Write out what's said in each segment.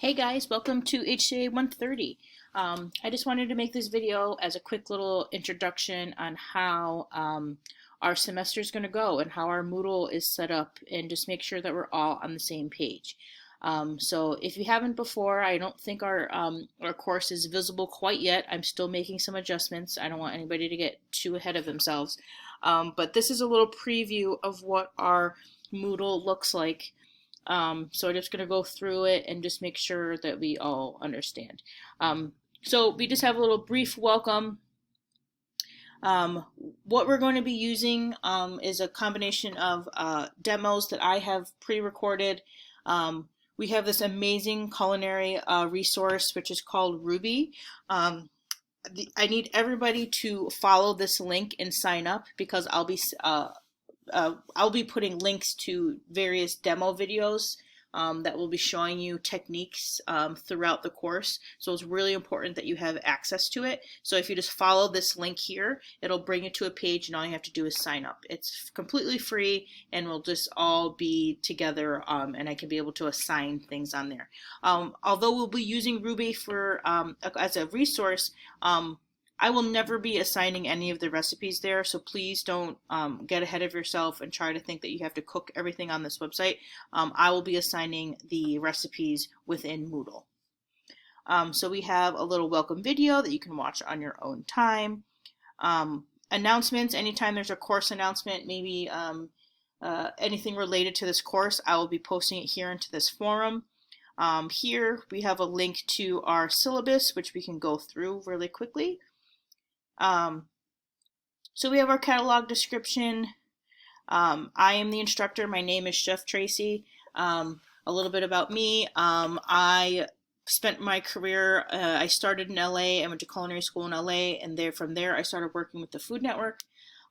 Hey guys, welcome to HCA 130. I just wanted to make this video as a quick little introduction on how our semester is going to go and how our Moodle is set up, and just make sure that we're all on the same page. So if you haven't before, I don't think our course is visible quite yet. I'm still making some adjustments. I don't want anybody to get too ahead of themselves. But this is a little preview of what our Moodle looks like. So I'm just going to go through it and just make sure that we all understand. So we just have a little brief welcome. What we're going to be using is a combination of demos that I have pre-recorded. We have this amazing culinary resource which is called Ruby. I need everybody to follow this link and sign up, because I'll be putting links to various demo videos that will be showing you techniques throughout the course. So it's really important that you have access to it. So if you just follow this link here, it'll bring you to a page, and all you have to do is sign up. It's completely free, and we'll just all be together, and I can be able to assign things on there. Although we'll be using Ruby for as a resource, I will never be assigning any of the recipes there, so please don't get ahead of yourself and try to think that you have to cook everything on this website. I will be assigning the recipes within Moodle. So we have a little welcome video that you can watch on your own time. Announcements, anytime there's a course announcement, maybe anything related to this course, I will be posting it here into this forum. Here we have a link to our syllabus, which we can go through really quickly. So we have our catalog description. I am the instructor. My name is Chef Tracy. A little bit about me. I spent my career, I started in LA. I went to culinary school in LA, and from there I started working with the Food Network.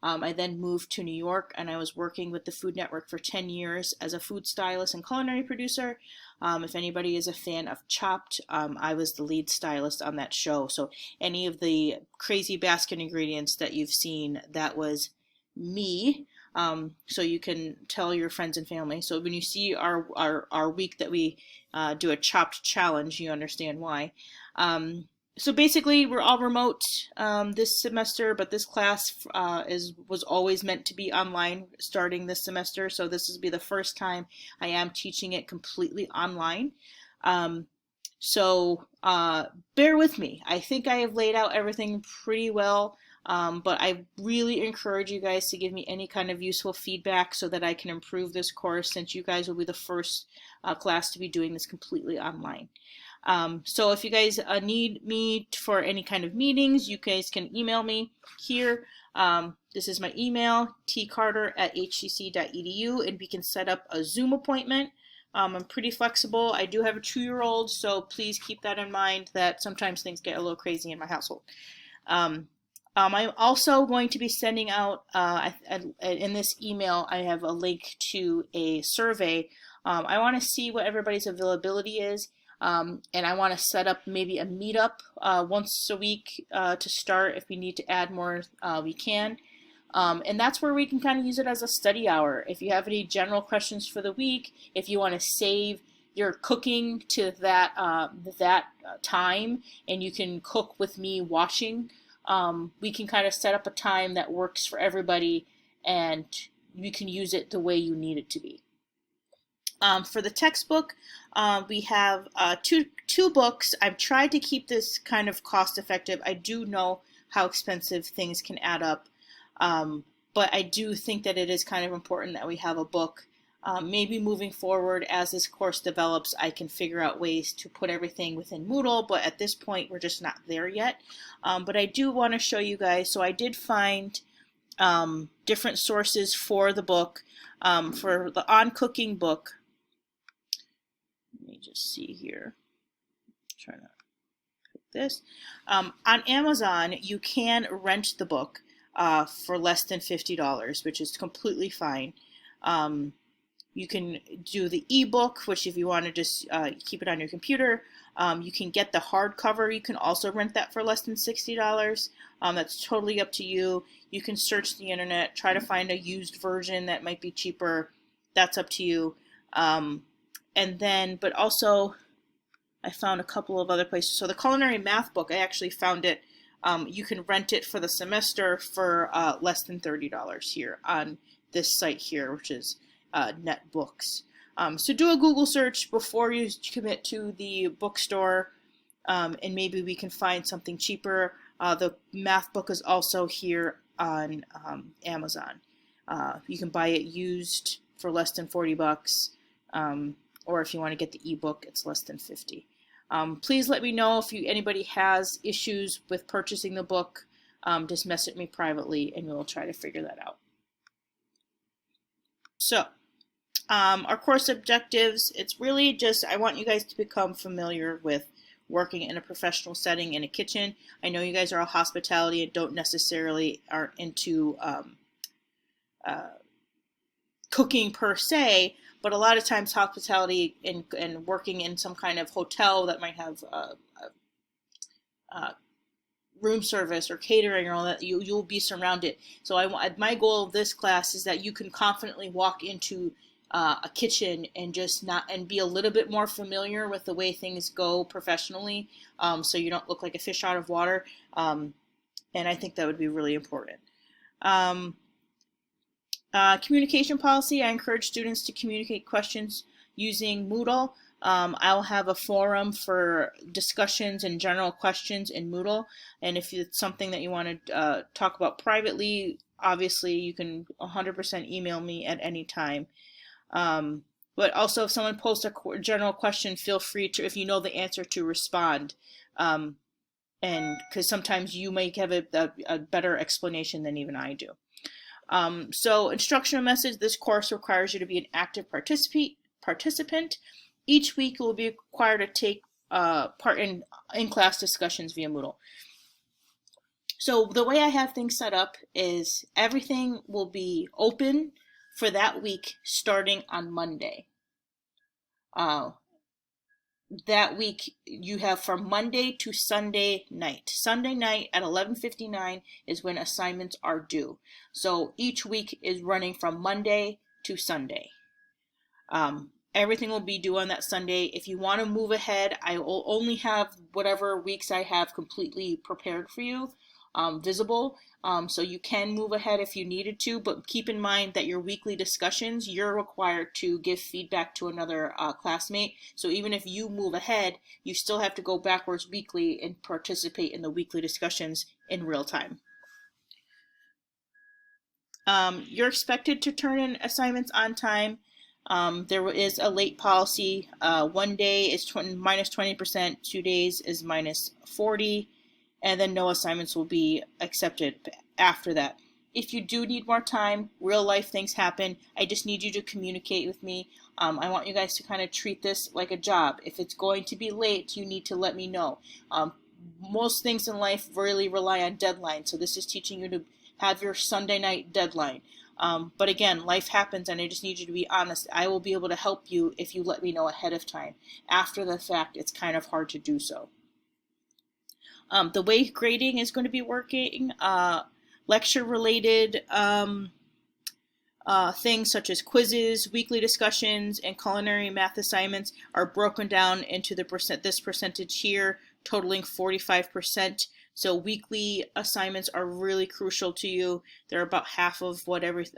I then moved to New York, and I was working with the Food Network for 10 years as a food stylist and culinary producer. If anybody is a fan of Chopped, I was the lead stylist on that show. So any of the crazy basket ingredients that you've seen, that was me. So you can tell your friends and family. So when you see our week that we do a Chopped challenge, you understand why. So basically, we're all remote this semester, but this class was always meant to be online starting this semester. So this will be the first time I am teaching it completely online. So bear with me. I think I have laid out everything pretty well, but I really encourage you guys to give me any kind of useful feedback so that I can improve this course, since you guys will be the first class to be doing this completely online. So if you guys need me for any kind of meetings, you guys can email me here. This is my email, tcarter@hcc.edu, and we can set up a Zoom appointment. I'm pretty flexible. I do have a 2-year-old, so please keep that in mind, that sometimes things get a little crazy in my household. I'm also going to be sending out, in this email, I have a link to a survey. I want to see what everybody's availability is. And I want to set up maybe a meetup once a week to start. If we need to add more, we can. And that's where we can kind of use it as a study hour. If you have any general questions for the week, if you want to save your cooking to that time, and you can cook with me watching, we can kind of set up a time that works for everybody, and you can use it the way you need it to be. For the textbook, we have two books. I've tried to keep this kind of cost effective. I do know how expensive things can add up, but I do think that it is kind of important that we have a book. Maybe moving forward, as this course develops, I can figure out ways to put everything within Moodle, but at this point we're just not there yet. But I do want to show you guys. So I did find different sources for the book. For the On Cooking book, let me just see here. Try to put this. On Amazon, you can rent the book for less than $50, which is completely fine. You can do the ebook, which if you want to just keep it on your computer, you can get the hardcover. You can also rent that for less than $60. That's totally up to you. You can search the internet, try to find a used version that might be cheaper. That's up to you. And then, but also I found a couple of other places. So the culinary math book, I actually found it. You can rent it for the semester for less than $30 here on this site here, which is NetBooks. So do a Google search before you commit to the bookstore, and maybe we can find something cheaper. The math book is also here on Amazon. You can buy it used for less than $40, or if you want to get the ebook, it's less than $50. Please let me know if anybody has issues with purchasing the book. Just message me privately, and we'll try to figure that out. So, our course objectives, it's really just, I want you guys to become familiar with working in a professional setting in a kitchen. I know you guys are all hospitality and don't necessarily are into cooking per se, but a lot of times hospitality and working in some kind of hotel that might have room service or catering or all that, you'll be surrounded. So my goal of this class is that you can confidently walk into a kitchen and be a little bit more familiar with the way things go professionally, so you don't look like a fish out of water, and I think that would be really important. Communication policy, I encourage students to communicate questions using Moodle. I'll have a forum for discussions and general questions in Moodle, and if it's something that you want to talk about privately, obviously you can 100% email me at any time. But also if someone posts a general question, feel free to, if you know the answer, to respond, and because sometimes you may have a better explanation than even I do. So instructional message, this course requires you to be an active participant. Each week you will be required to take part in class discussions via Moodle. So the way I have things set up is everything will be open for that week starting on Monday. That week you have from Monday to Sunday night. Sunday night at 11:59 is when assignments are due. So each week is running from Monday to Sunday. Everything will be due on that Sunday. If you want to move ahead, I will only have whatever weeks I have completely prepared for you, visible. So you can move ahead if you needed to, but keep in mind that your weekly discussions, you're required to give feedback to another classmate. So even if you move ahead, you still have to go backwards weekly and participate in the weekly discussions in real time. You're expected to turn in assignments on time. There is a late policy. 1 day is minus 20%, 2 days is minus 40%. And then no assignments will be accepted after that. If you do need more time, real life things happen. I just need you to communicate with me. I want you guys to kind of treat this like a job. If it's going to be late, you need to let me know. Most things in life really rely on deadlines, so this is teaching you to have your Sunday night deadline. But again, life happens, and I just need you to be honest. I will be able to help you if you let me know ahead of time. After the fact, it's kind of hard to do so. The way grading is going to be working, lecture-related things such as quizzes, weekly discussions, and culinary math assignments are broken down into this percentage here, totaling 45%. So weekly assignments are really crucial to you. They're about half of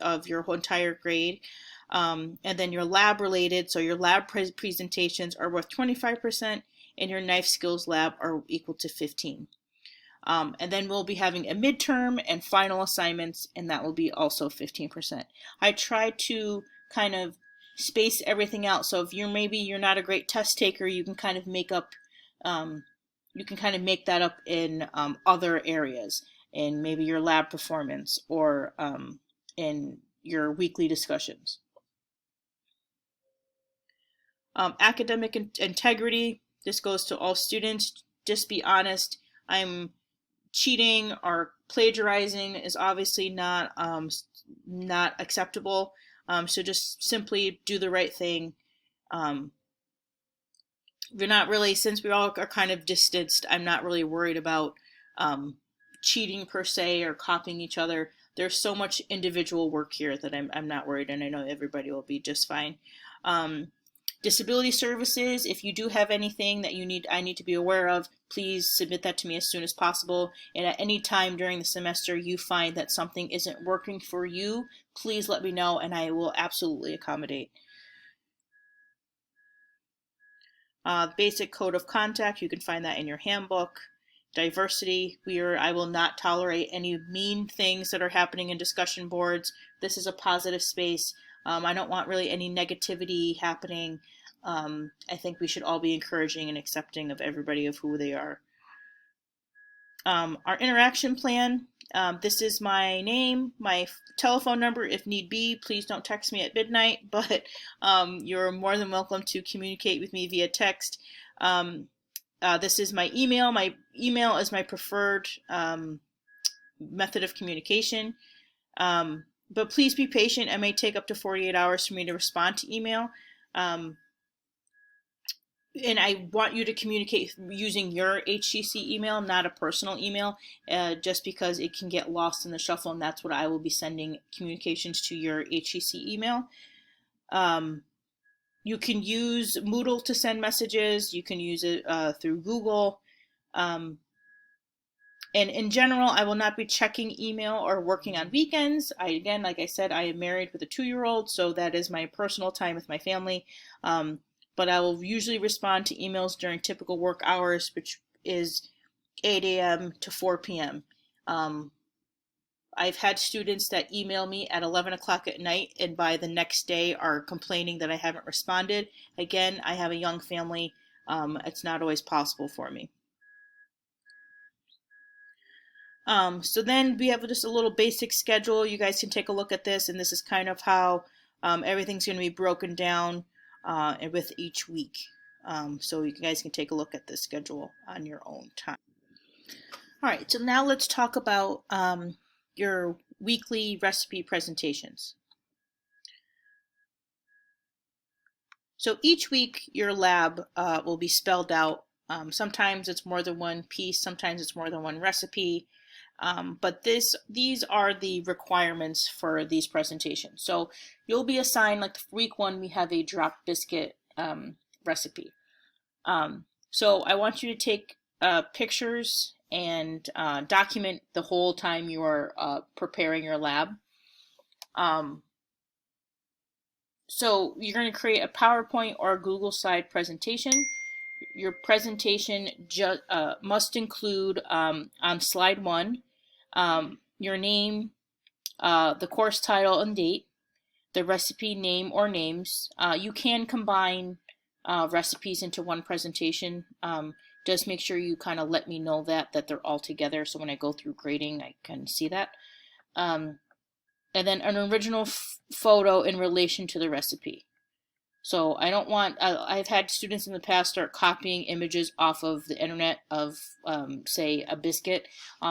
of your entire grade. And then your lab-related, so your lab presentations are worth 25%. And your knife skills lab are equal to 15. And then we'll be having a midterm and final assignments, and that will be also 15%. I try to kind of space everything out. So if you're not a great test taker, you can kind of make that up in other areas, in maybe your lab performance or in your weekly discussions. Academic integrity. This goes to all students. Just be honest. I'm cheating or plagiarizing is obviously not acceptable. So just simply do the right thing. We're not really, since we all are kind of distanced, I'm not really worried about cheating per se or copying each other. There's so much individual work here that I'm not worried, and I know everybody will be just fine. Disability services, if you do have anything that I need to be aware of, please submit that to me as soon as possible. And at any time during the semester you find that something isn't working for you, please let me know and I will absolutely accommodate. Basic code of conduct, you can find that in your handbook. Diversity, I will not tolerate any mean things that are happening in discussion boards. This is a positive space. I don't want really any negativity happening. I think we should all be encouraging and accepting of everybody of who they are. Our interaction plan, this is my name, my telephone number if need be. Please don't text me at midnight, but you're more than welcome to communicate with me via text. This is my email. My email is my preferred method of communication. But please be patient. It may take up to 48 hours for me to respond to email. And I want you to communicate using your HCC email, not a personal email, just because it can get lost in the shuffle, and that's what I will be sending communications to your HCC email. You can use Moodle to send messages. You can use it through Google. And in general, I will not be checking email or working on weekends. Again, like I said, I am married with a 2-year-old, so that is my personal time with my family. But I will usually respond to emails during typical work hours, which is 8 a.m. to 4 p.m. I've had students that email me at 11 o'clock at night and by the next day are complaining that I haven't responded. Again, I have a young family. It's not always possible for me. So then we have just a little basic schedule. You guys can take a look at this, and this is kind of how everything's going to be broken down with each week. So you guys can take a look at this schedule on your own time. All right, so now let's talk about your weekly recipe presentations. So each week your lab will be spelled out. Sometimes it's more than one piece, sometimes it's more than one recipe. But these are the requirements for these presentations. So you'll be assigned, like week 1, we have a drop biscuit recipe. So I want you to take pictures and document the whole time you are preparing your lab. So you're going to create a PowerPoint or a Google slide presentation. Your presentation must include on slide 1 your name, the course title and date, the recipe name or names. You can combine recipes into one presentation. Just make sure you kind of let me know that they're all together, so when I go through grading I can see that. And then an original photo in relation to the recipe. So I don't want, I've had students in the past start copying images off of the internet of, say, a biscuit.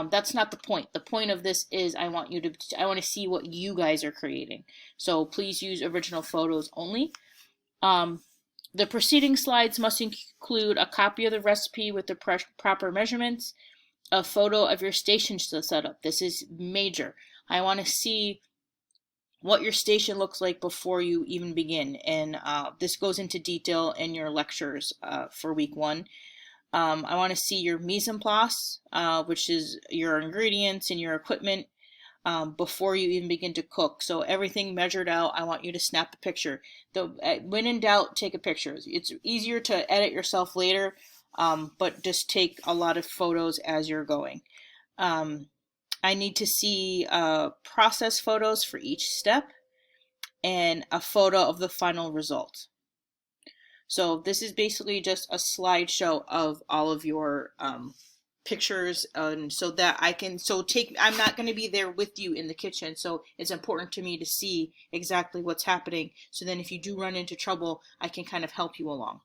That's not the point. The point of this is I want to see what you guys are creating. So please use original photos only. The preceding slides must include a copy of the recipe with the proper measurements, a photo of your station setup. This is major. I want to see what your station looks like before you even begin, and this goes into detail in your lectures for week 1. I want to see your mise en place, which is your ingredients and your equipment before you even begin to cook. So everything measured out. I want you to snap a picture. When in doubt, take a picture. It's easier to edit yourself later, but just take a lot of photos as you're going. I need to see process photos for each step and a photo of the final result. So this is basically just a slideshow of all of your pictures, so that I'm not going to be there with you in the kitchen, so it's important to me to see exactly what's happening, so then if you do run into trouble, I can kind of help you along.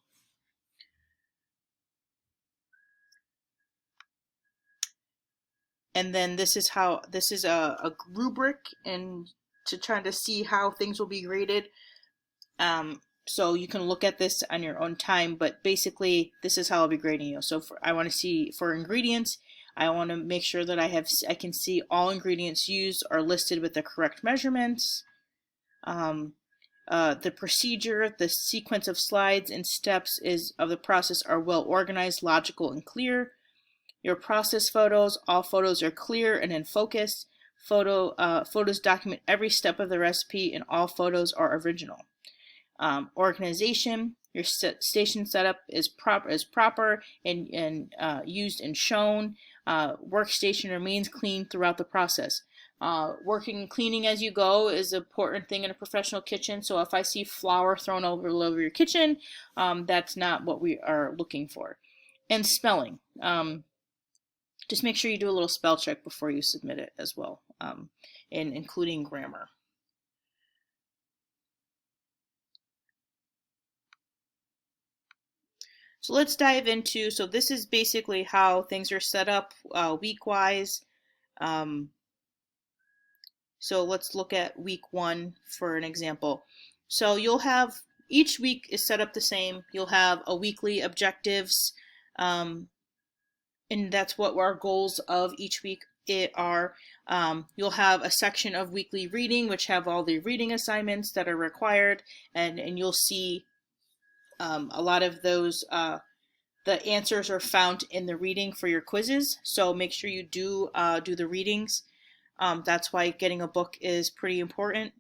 And then this is a rubric, and to try to see how things will be graded. So you can look at this on your own time, but basically this is how I'll be grading you. So I want to see for ingredients, I want to make sure that I can see all ingredients used are listed with the correct measurements. The procedure, the sequence of slides and steps of the process are well organized, logical, and clear. Your process photos, all photos are clear and in focus. Photos document every step of the recipe, and all photos are original. Organization, your station setup is proper and used and shown. Workstation remains clean throughout the process. Working and cleaning as you go is an important thing in a professional kitchen. So if I see flour thrown all over your kitchen, that's not what we are looking for. And spelling. Just make sure you do a little spell check before you submit it as well, and including grammar. So let's dive into, so this is basically how things are set up week-wise. So let's look at week 1 for an example. So you'll have, each week is set up the same. You'll have a weekly objectives, and that's what our goals of each week are. You'll have a section of weekly reading, which have all the reading assignments that are required, and you'll see a lot of those, the answers are found in the reading for your quizzes, so make sure you do the readings. That's why getting a book is pretty important.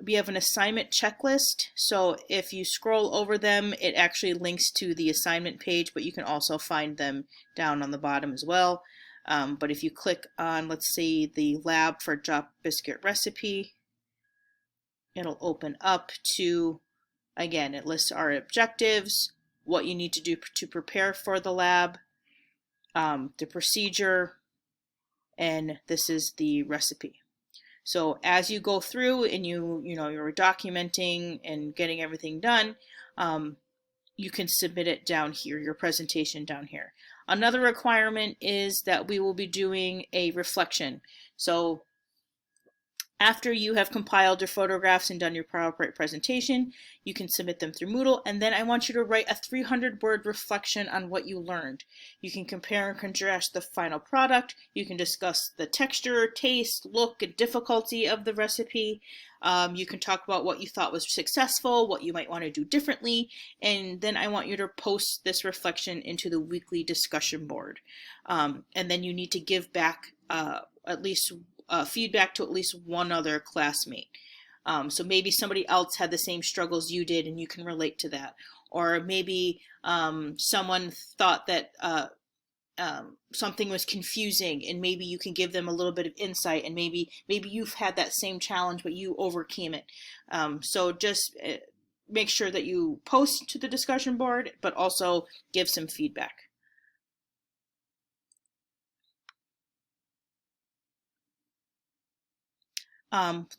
We have an assignment checklist, so if you scroll over them, it actually links to the assignment page, but you can also find them down on the bottom as well. But if you click on, let's say, the lab for drop biscuit recipe, it'll open up to, again, it lists our objectives, what you need to do to prepare for the lab, the procedure, and this is the recipe. So as you go through and you're documenting and getting everything done, you can submit it down here, your presentation down here. Another requirement is that we will be doing a reflection. So after you have compiled your photographs and done your PowerPoint presentation, you can submit them through Moodle, and then I want you to write a 300-word reflection on what you learned. You can compare and contrast the final product. You can discuss the texture, taste, look, and difficulty of the recipe. You can talk about what you thought was successful, what you might want to do differently, and then I want you to post this reflection into the weekly discussion board. And then you need to give back at least feedback to at least one other classmate. So maybe somebody else had the same struggles you did and you can relate to that. Or maybe someone thought that something was confusing and maybe you can give them a little bit of insight, and maybe you've had that same challenge but you overcame it. So just make sure that you post to the discussion board but also give some feedback.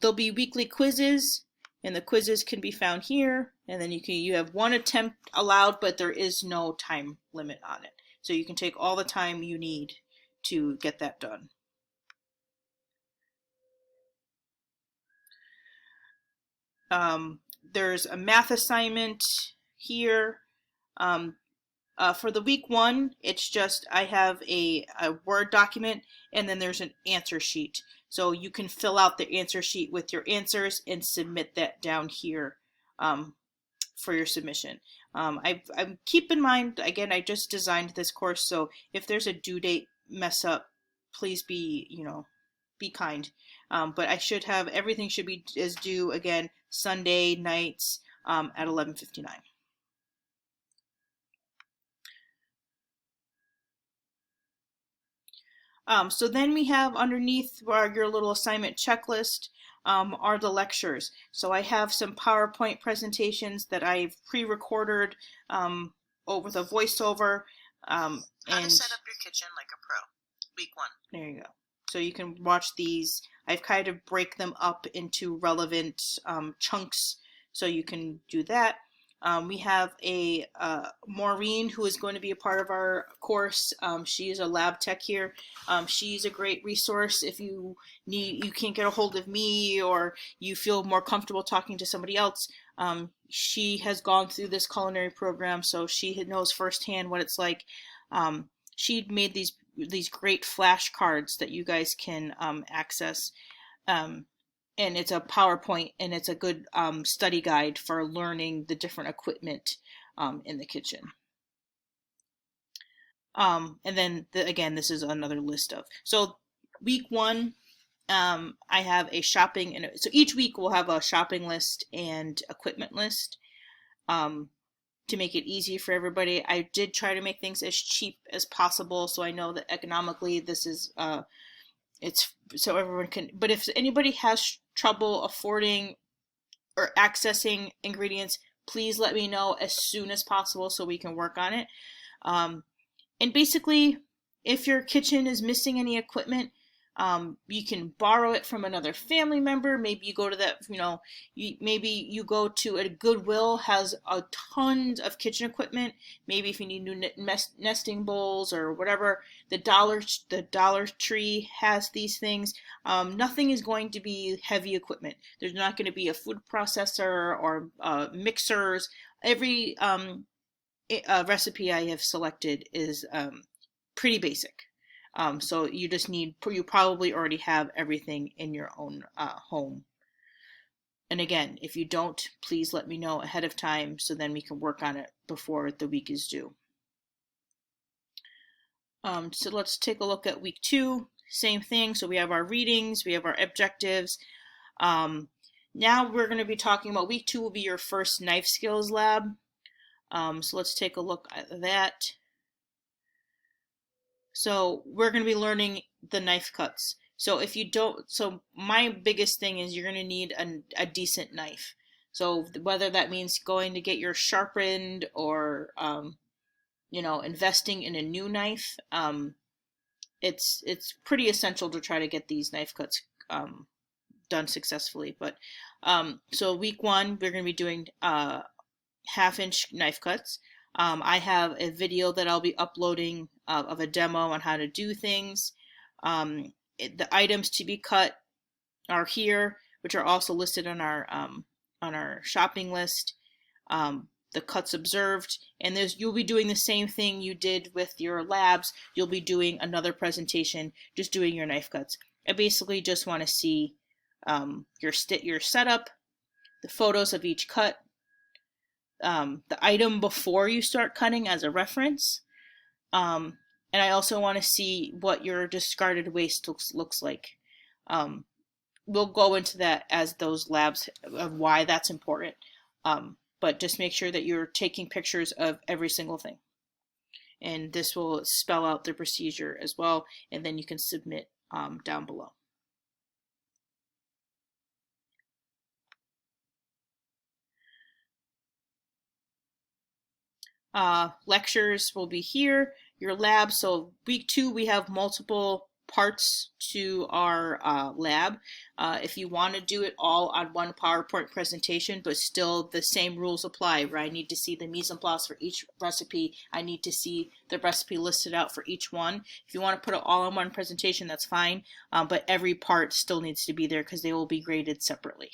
There'll be weekly quizzes, and the quizzes can be found here, and then you have one attempt allowed, but there is no time limit on it. So you can take all the time you need to get that done. There's a math assignment here. For the week 1, it's just I have a Word document, and then there's an answer sheet. So you can fill out the answer sheet with your answers and submit that down here for your submission. I keep in mind, again, I just designed this course, so if there's a due date mess up, please be kind. But I should have, everything should be as due, again, Sunday nights at 11:59. So then we have underneath your little assignment checklist are the lectures. So I have some PowerPoint presentations that I've pre-recorded over the voiceover. How to set up your kitchen like a pro, week 1. There you go. So you can watch these. I've kind of break them up into relevant chunks, so you can do that. We have a Maureen, who is going to be a part of our course. She is a lab tech here. She's a great resource if you can't get a hold of me or you feel more comfortable talking to somebody else. She has gone through this culinary program, so she knows firsthand what it's like. She made these great flashcards that you guys can access. and it's a PowerPoint, and it's a good study guide for learning the different equipment in the kitchen. And then again, this is another list of. So week 1, I have a shopping, and so each week we'll have a shopping list and equipment list to make it easy for everybody. I did try to make things as cheap as possible, so I know that economically this is it's so everyone can. But if anybody has trouble affording or accessing ingredients, please let me know as soon as possible so we can work on it. And basically, if your kitchen is missing any equipment, you can borrow it from another family member. Maybe you go to that, maybe you go to a Goodwill, has a tons of kitchen equipment. Maybe if you need new nesting bowls or whatever, the Dollar Tree has these things. Nothing is going to be heavy equipment. There's not going to be a food processor or mixers. Every recipe I have selected is pretty basic. So you probably already have everything in your own home. And again, if you don't, please let me know ahead of time so then we can work on it before the week is due. So let's take a look at week 2. Same thing. So we have our readings, we have our objectives. Now we're going to be talking about week 2 will be your first knife skills lab. So let's take a look at that. So we're going to be learning the knife cuts. So my biggest thing is you're going to need a decent knife. So whether that means going to get your sharpened or, investing in a new knife, it's pretty essential to try to get these knife cuts done successfully. But so week 1, we're going to be doing 1/2-inch knife cuts. I have a video that I'll be uploading of a demo on how to do things. The items to be cut are here, which are also listed on our shopping list. The cuts observed, and you'll be doing the same thing you did with your labs. You'll be doing another presentation, just doing your knife cuts. I basically just want to see your setup, the photos of each cut, the item before you start cutting as a reference. And I also want to see what your discarded waste looks like. We'll go into that as those labs of why that's important. But just make sure that you're taking pictures of every single thing. And this will spell out the procedure as well, and then you can submit down below. Lectures will be here, your lab. So week 2, we have multiple parts to our lab. If you want to do it all on one PowerPoint presentation, but still the same rules apply, where I need to see the mise en place for each recipe. I need to see the recipe listed out for each one. If you want to put it all in one presentation, that's fine. But every part still needs to be there because they will be graded separately.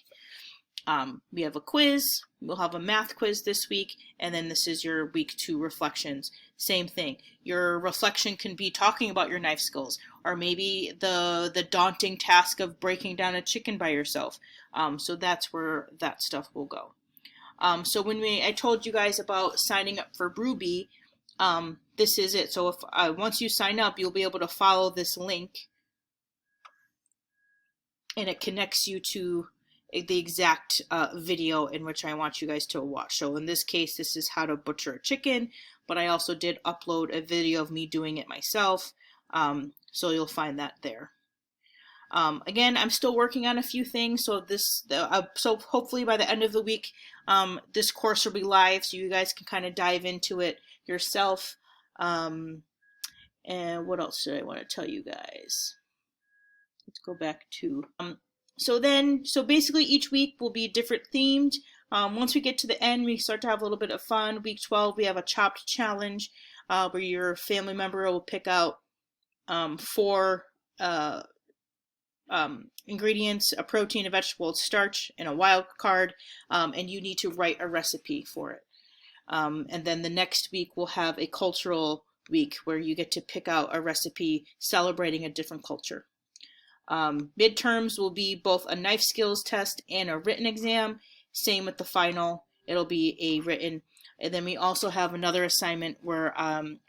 We have a quiz. We'll have a math quiz this week, and then this is your week 2 reflections. Same thing. Your reflection can be talking about your knife skills, or maybe the daunting task of breaking down a chicken by yourself. So that's where that stuff will go. So when I told you guys about signing up for Ruby, this is it. So if once you sign up, you'll be able to follow this link, and it connects you to the exact video in which I want you guys to watch. So in this case, this is how to butcher a chicken, but I also did upload a video of me doing it myself. So you'll find that there. Again, I'm still working on a few things, so so hopefully by the end of the week, this course will be live, so you guys can kind of dive into it yourself. And what else did I want to tell you guys? Let's go back to so basically each week will be different themed. Once we get to the end, we start to have a little bit of fun. Week 12, we have a chopped challenge where your family member will pick out 4 ingredients: a protein, a vegetable, a starch, and a wild card, and you need to write a recipe for it. And then the next week we'll have a cultural week where you get to pick out a recipe celebrating a different culture. Midterms will be both a knife skills test and a written exam. Same with the final, it'll be a written. And then we also have another assignment where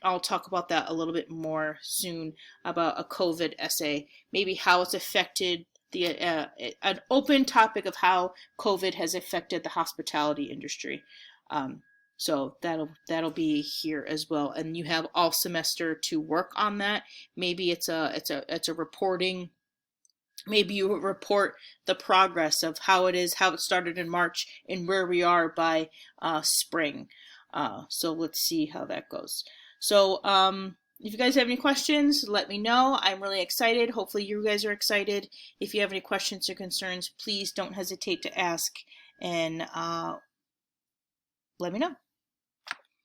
I'll talk about that a little bit more soon, about a COVID essay, maybe how it's affected an open topic of how COVID has affected the hospitality industry. So that'll be here as well, and you have all semester to work on that. Maybe it's a reporting. Maybe you report the progress of how it started in March and where we are by spring. So let's see how that goes. So if you guys have any questions, let me know. I'm really excited. Hopefully you guys are excited. If you have any questions or concerns, please don't hesitate to ask, and let me know.